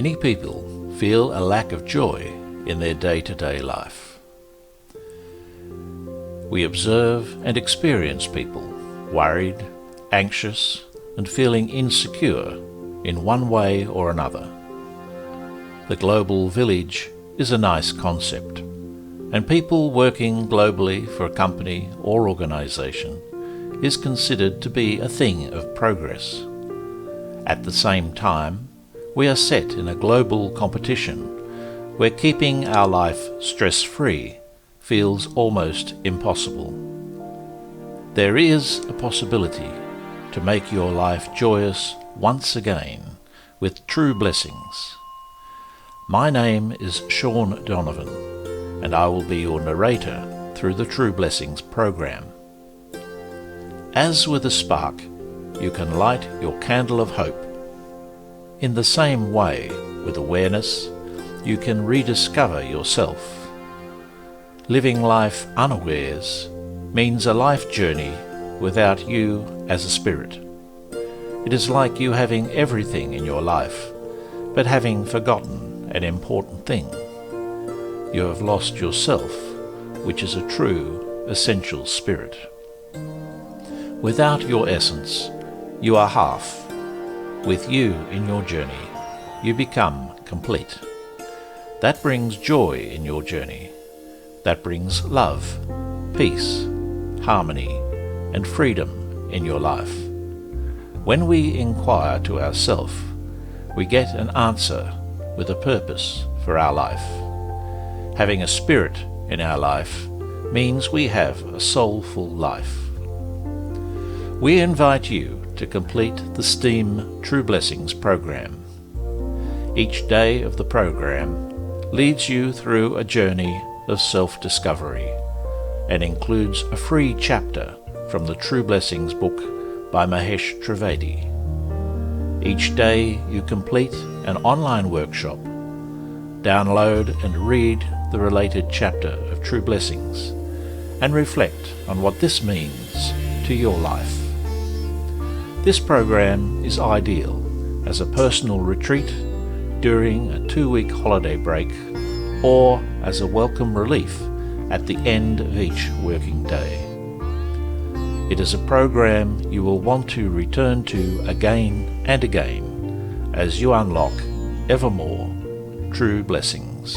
Many people feel a lack of joy in their day-to-day life. We observe and experience people worried, anxious, and feeling insecure in one way or another. The global village is a nice concept, and people working globally for a company or organization is considered to be a thing of progress. At the same time, we are set in a global competition where keeping our life stress-free feels almost impossible. There is a possibility to make your life joyous once again with true blessings. My name is Sean Donovan, and I will be your narrator through the True Blessings program. As with a spark, you can light your candle of hope. In the same way, with awareness, you can rediscover yourself. Living life unawares means a life journey without you as a spirit. It is like you having everything in your life, but having forgotten an important thing. You have lost yourself, which is a true, essential spirit. Without your essence, you are half. With you in your journey, you become complete. That brings joy in your journey. That brings love, peace, harmony, and freedom in your life. When we inquire to ourselves, we get an answer with a purpose for our life. Having a spirit in our life means we have a soulful life. We invite you to complete the STEAM True Blessings program. Each day of the program leads you through a journey of self-discovery and includes a free chapter from the True Blessings book by Mahesh Trivedi. Each day you complete an online workshop, download and read the related chapter of True Blessings, and reflect on what this means to your life. This program is ideal as a personal retreat during a 2-week holiday break or as a welcome relief at the end of each working day. It is a program you will want to return to again and again as you unlock ever more true blessings.